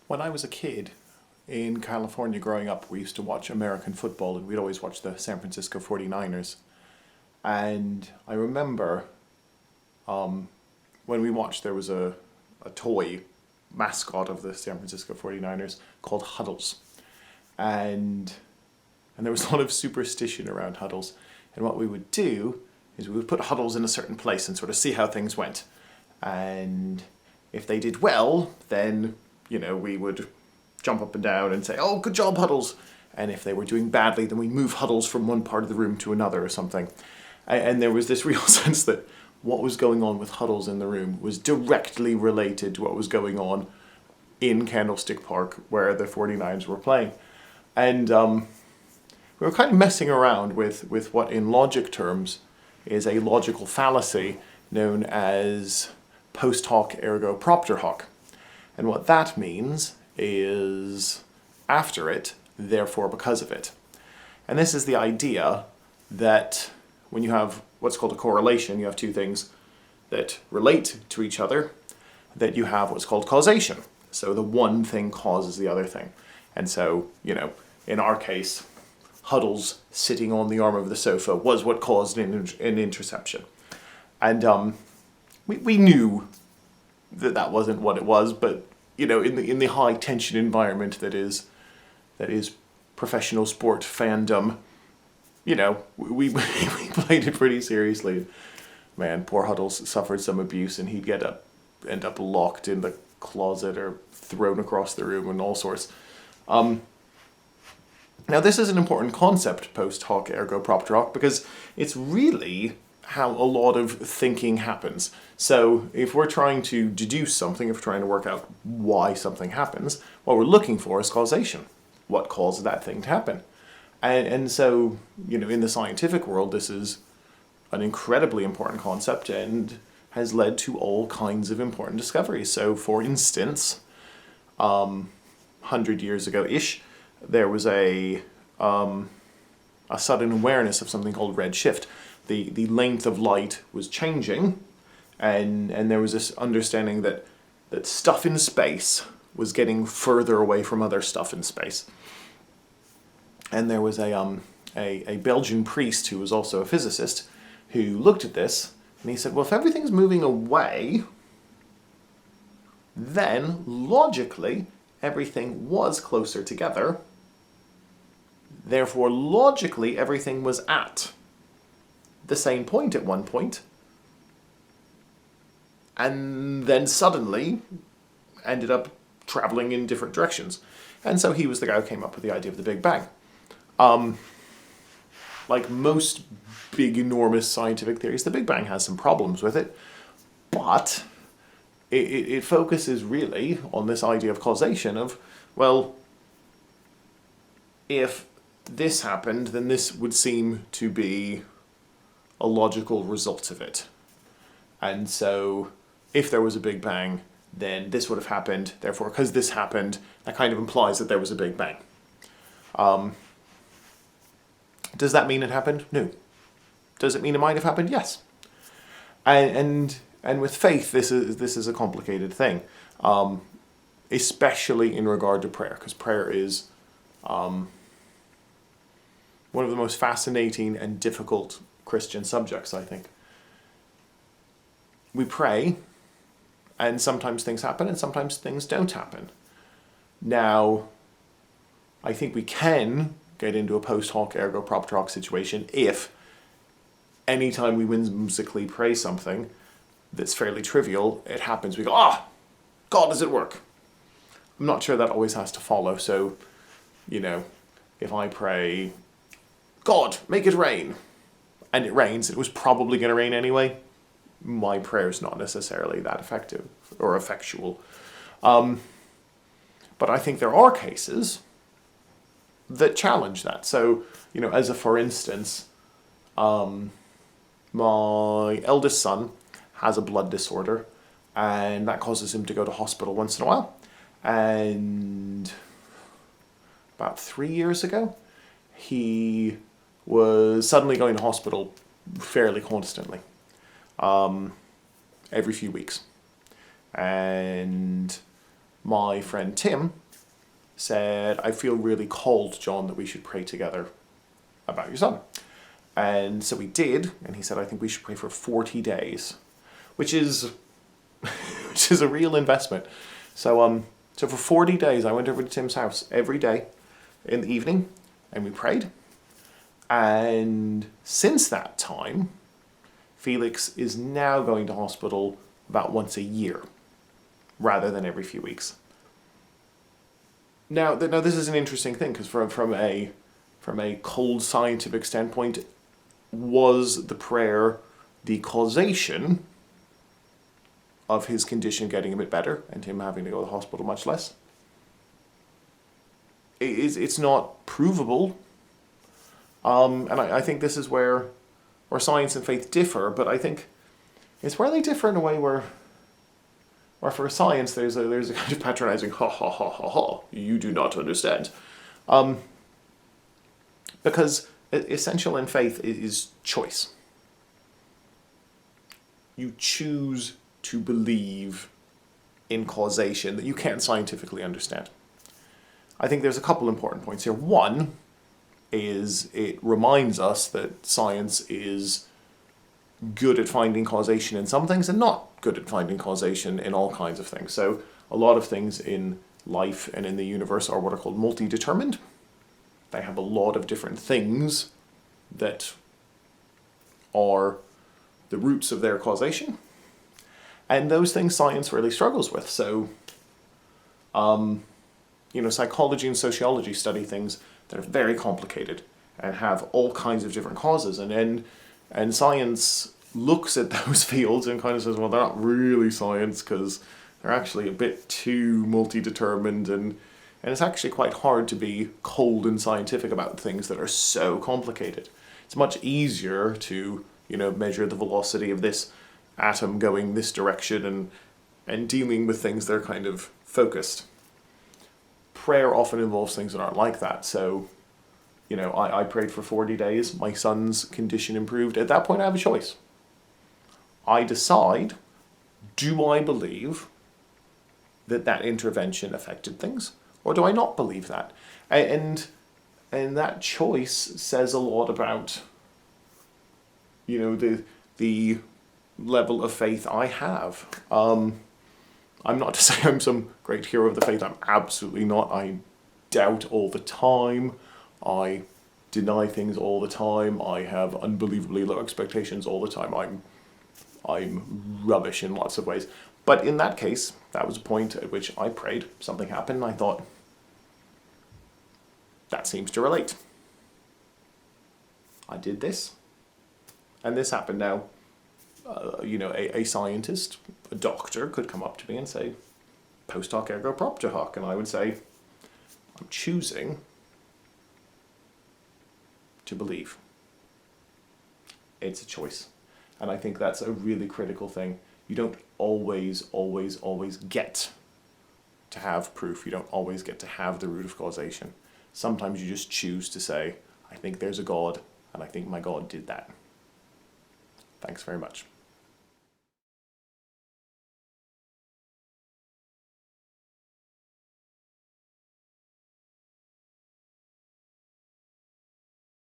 When I was a kid in California growing up, we used to watch American football and we'd always watch the San Francisco 49ers. And I remember when we watched, there was a toy mascot of the San Francisco 49ers called Huddles. And there was a lot of superstition around Huddles. And what we would do is we would put Huddles in a certain place and sort of see how things went. And if they did well, then, we would jump up and down and say, "Oh, good job, Huddles." And if they were doing badly, then we'd move Huddles from one part of the room to another or something. And there was this real sense that what was going on with Huddles in the room was directly related to what was going on in Candlestick Park where the 49ers were playing. And we were kind of messing around with what in logic terms is a logical fallacy known as post hoc ergo propter hoc. And what that means is after it, therefore because of it. And this is the idea that when you have what's called a correlation, you have two things that relate to each other, that you have what's called causation. So the one thing causes the other thing. And so, in our case, Huddles sitting on the arm of the sofa was what caused an interception. And we knew that wasn't what it was, but in the high tension environment that is professional sport fandom, we played it pretty seriously. Man, poor Huddles suffered some abuse, and he'd end up locked in the closet or thrown across the room and all sorts. Now, this is an important concept, post hoc ergo propter hoc, because it's really how a lot of thinking happens. So if we're trying to deduce something, if we're trying to work out why something happens, what we're looking for is causation. What caused that thing to happen? And so, in the scientific world, this is an incredibly important concept and has led to all kinds of important discoveries. So, for instance, 100 years ago-ish, there was a sudden awareness of something called redshift. The length of light was changing, and there was this understanding that stuff in space was getting further away from other stuff in space. And there was a Belgian priest who was also a physicist who looked at this, and he said, well, if everything's moving away, then logically everything was closer together. Therefore, logically, everything was at the same point at one point, and then suddenly ended up traveling in different directions. And so he was the guy who came up with the idea of the Big Bang. Like most big, enormous scientific theories, the Big Bang has some problems with it, but it focuses really on this idea of causation of, well, if this happened, then this would seem to be a logical result of it. And so if there was a Big Bang, then this would have happened. Therefore, because this happened, that kind of implies that there was a Big Bang. Does that mean it happened? No. Does it mean it might have happened? Yes. And with faith, this is a complicated thing, especially in regard to prayer, because prayer is one of the most fascinating and difficult Christian subjects, I think. We pray, and sometimes things happen, and sometimes things don't happen. Now, I think we can get into a post hoc ergo propter hoc situation if anytime we whimsically pray something that's fairly trivial, it happens, we go, God is at work. I'm not sure that always has to follow. So, if I pray, God, make it rain, and it rains, it was probably going to rain anyway, my prayer's not necessarily that effective or effectual. But I think there are cases that challenge that. So, as a for instance, my eldest son has a blood disorder, and that causes him to go to hospital once in a while. And about 3 years ago, he was suddenly going to hospital fairly constantly, every few weeks. And my friend Tim said, I feel really called, John, that we should pray together about your son. And so we did, and he said, I think we should pray for 40 days, which is which is a real investment. So so for 40 days I went over to Tim's house every day in the evening and we prayed. And since that time, Felix is now going to hospital about once a year rather than every few weeks. Now this is an interesting thing, because from a cold scientific standpoint, was the prayer the causation of his condition getting a bit better and him having to go to the hospital much less? It's not provable. And I think this is where science and faith differ, but I think it's where they differ in a way where for science there's a kind of patronizing ha ha ha ha ha, you do not understand. Because essential in faith is choice. You choose to believe in causation that you can't scientifically understand. I think there's a couple important points here. One is it reminds us that science is good at finding causation in some things and not good at finding causation in all kinds of things. So a lot of things in life and in the universe are what are called multi-determined. They have a lot of different things that are the roots of their causation. And those things science really struggles with. So, psychology and sociology study things that are very complicated and have all kinds of different causes. And science looks at those fields and kind of says, well, they're not really science because they're actually a bit too multi-determined, and it's actually quite hard to be cold and scientific about things that are so complicated. It's much easier to, measure the velocity of this atom going this direction and dealing with things that are kind of focused. Prayer often involves things that aren't like that. So, I prayed for 40 days. My son's condition improved. At that point, I have a choice. I decide, do I believe that intervention affected things? Or do I not believe that? And that choice says a lot about, the level of faith I have. I'm not to say I'm some great hero of the faith. I'm absolutely not. I doubt all the time. I deny things all the time. I have unbelievably low expectations all the time. I'm rubbish in lots of ways. But in that case, that was a point at which I prayed. Something happened and I thought, that seems to relate. I did this. And this happened now. A scientist, a doctor, could come up to me and say, post hoc ergo propter hoc, and I would say, I'm choosing to believe. It's a choice. And I think that's a really critical thing. You don't always get to have proof. You don't always get to have the root of causation. Sometimes you just choose to say, I think there's a God, and I think my God did that. Thanks very much.